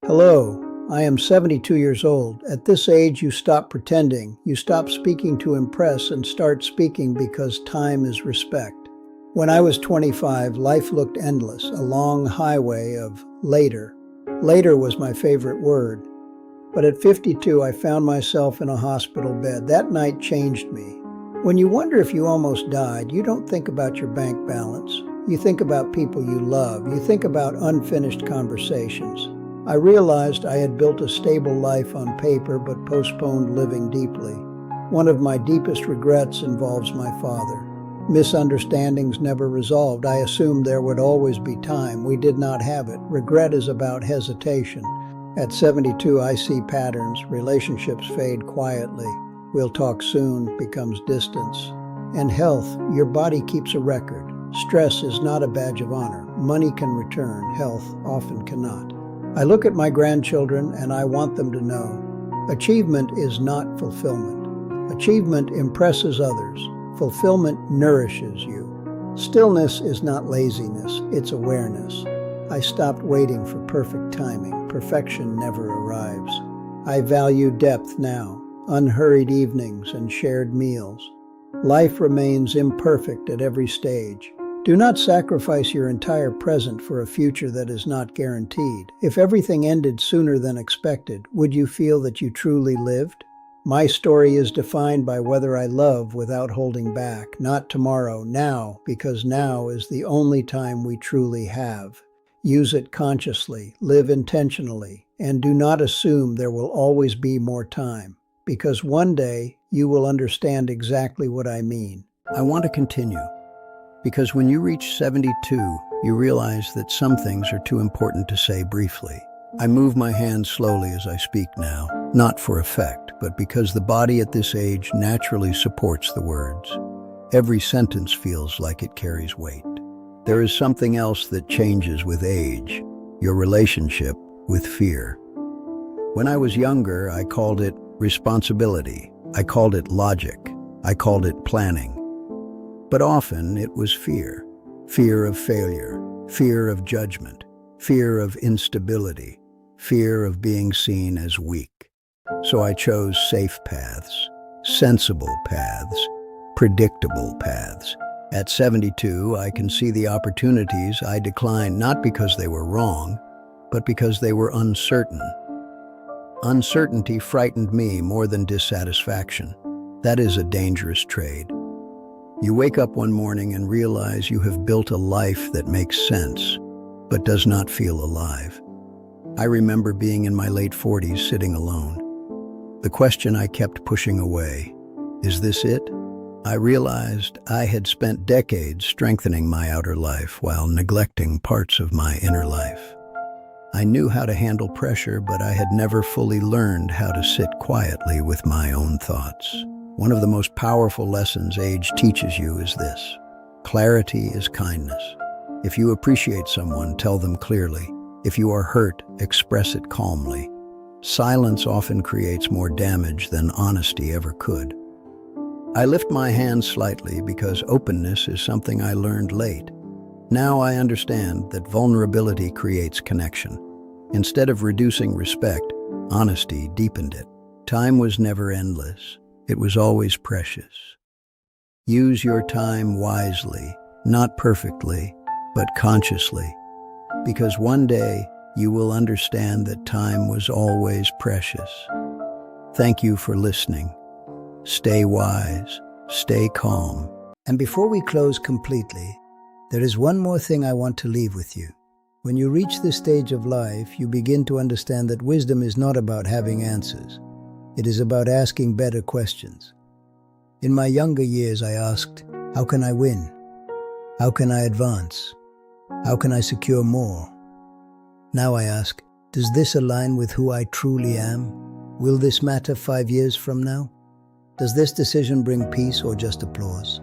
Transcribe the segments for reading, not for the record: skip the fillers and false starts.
Hello, I am 72 years old. At this age, you stop pretending. You stop speaking to impress and start speaking because time is respect. When I was 25, life looked endless, a long highway of later. Later was my favorite word. But at 52, I found myself in a hospital bed. That night changed me. When you wonder if you almost died, you don't think about your bank balance. You think about people you love. You think about unfinished conversations. I realized I had built a stable life on paper but postponed living deeply. One of my deepest regrets involves my father. Misunderstandings never resolved. I assumed there would always be time. We did not have it. Regret is about hesitation. At 72, I see patterns. Relationships fade quietly. We'll talk soon becomes distance. And health, your body keeps a record. Stress is not a badge of honor. Money can return. Health often cannot. I look at my grandchildren and I want them to know achievement is not fulfillment. Achievement impresses others. Fulfillment nourishes you. Stillness is not laziness, it's awareness. I stopped waiting for perfect timing. Perfection never arrives. I value depth now, unhurried evenings and shared meals. Life remains imperfect at every stage. Do not sacrifice your entire present for a future that is not guaranteed. If everything ended sooner than expected, would you feel that you truly lived? My story is defined by whether I love without holding back, not tomorrow, now, because now is the only time we truly have. Use it consciously, live intentionally, and do not assume there will always be more time, because one day you will understand exactly what I mean. I want to continue. Because when you reach 72, you realize that some things are too important to say briefly. I move my hands slowly as I speak now, not for effect, but because the body at this age naturally supports the words. Every sentence feels like it carries weight. There is something else that changes with age, your relationship with fear. When I was younger, I called it responsibility. I called it logic. I called it planning. But often it was fear. Fear of failure, fear of judgment, fear of instability, fear of being seen as weak. So I chose safe paths, sensible paths, predictable paths. At 72, I can see the opportunities I declined not because they were wrong, but because they were uncertain. Uncertainty frightened me more than dissatisfaction. That is a dangerous trade. You wake up one morning and realize you have built a life that makes sense, but does not feel alive. I remember being in my late 40s sitting alone. The question I kept pushing away, is this it? I realized I had spent decades strengthening my outer life while neglecting parts of my inner life. I knew how to handle pressure, but I had never fully learned how to sit quietly with my own thoughts. One of the most powerful lessons age teaches you is this: clarity is kindness. If you appreciate someone, tell them clearly. If you are hurt, express it calmly. Silence often creates more damage than honesty ever could. I lift my hand slightly because openness is something I learned late. Now I understand that vulnerability creates connection. Instead of reducing respect, honesty deepened it. Time was never endless. It was always precious. Use your time wisely, not perfectly, but consciously, because one day you will understand that time was always precious. Thank you for listening. Stay wise, stay calm. And before we close completely, there is one more thing I want to leave with you. When you reach this stage of life, you begin to understand that wisdom is not about having answers. It is about asking better questions. In my younger years, I asked, how can I win? How can I advance? How can I secure more? Now I ask, does this align with who I truly am? Will this matter 5 years from now? Does this decision bring peace or just applause?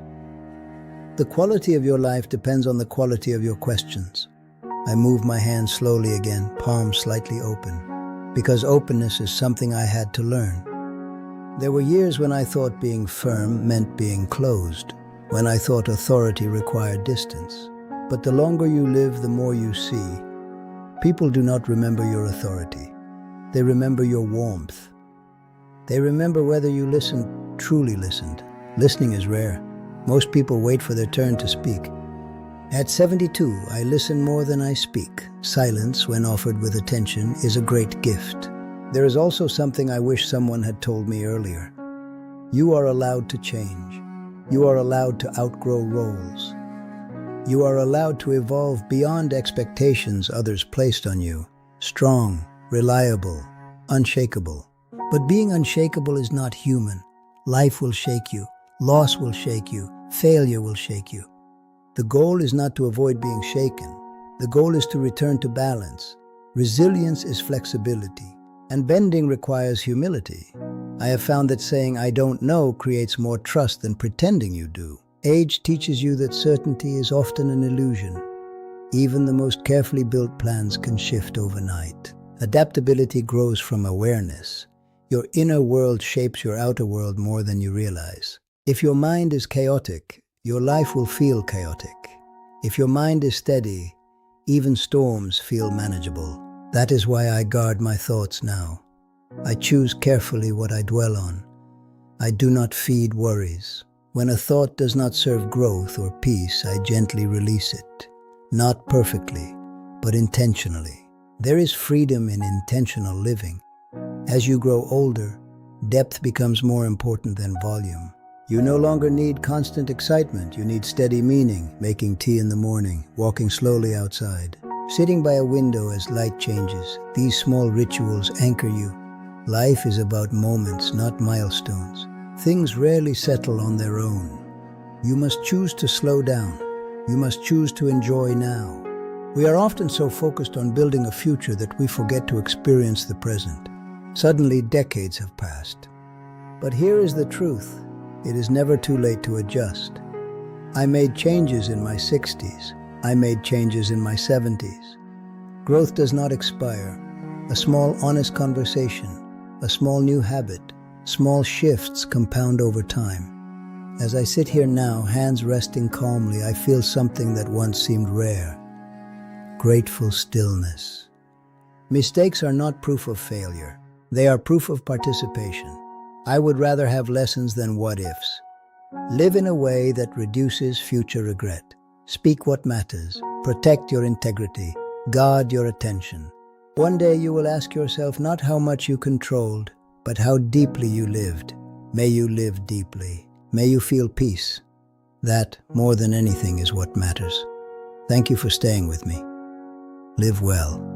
The quality of your life depends on the quality of your questions. I move my hand slowly again, palms slightly open, because openness is something I had to learn. There were years when I thought being firm meant being closed, when I thought authority required distance. But the longer you live, the more you see. People do not remember your authority. They remember your warmth. They remember whether you listened, truly listened. Listening is rare. Most people wait for their turn to speak. At 72, I listen more than I speak. Silence, when offered with attention, is a great gift. There is also something I wish someone had told me earlier. You are allowed to change. You are allowed to outgrow roles. You are allowed to evolve beyond expectations others placed on you. Strong, reliable, unshakable. But being unshakable is not human. Life will shake you. Loss will shake you. Failure will shake you. The goal is not to avoid being shaken. The goal is to return to balance. Resilience is flexibility, and bending requires humility. I have found that saying "I don't know" creates more trust than pretending you do. Age teaches you that certainty is often an illusion. Even the most carefully built plans can shift overnight. Adaptability grows from awareness. Your inner world shapes your outer world more than you realize. If your mind is chaotic, your life will feel chaotic. If your mind is steady, even storms feel manageable. That is why I guard my thoughts now. I choose carefully what I dwell on. I do not feed worries. When a thought does not serve growth or peace, I gently release it. Not perfectly, but intentionally. There is freedom in intentional living. As you grow older, depth becomes more important than volume. You no longer need constant excitement. You need steady meaning, making tea in the morning, walking slowly outside, sitting by a window as light changes. These small rituals anchor you. Life is about moments, not milestones. Things rarely settle on their own. You must choose to slow down. You must choose to enjoy now. We are often so focused on building a future that we forget to experience the present. Suddenly, decades have passed. But here is the truth. It is never too late to adjust. I made changes in my 60s. I made changes in my 70s. Growth does not expire. A small, honest conversation, a small new habit, small shifts compound over time. As I sit here now, hands resting calmly, I feel something that once seemed rare. Grateful stillness. Mistakes are not proof of failure. They are proof of participation. I would rather have lessons than what-ifs. Live in a way that reduces future regret. Speak what matters. Protect your integrity. Guard your attention. One day you will ask yourself not how much you controlled, but how deeply you lived. May you live deeply. May you feel peace. That, more than anything, is what matters. Thank you for staying with me. Live well.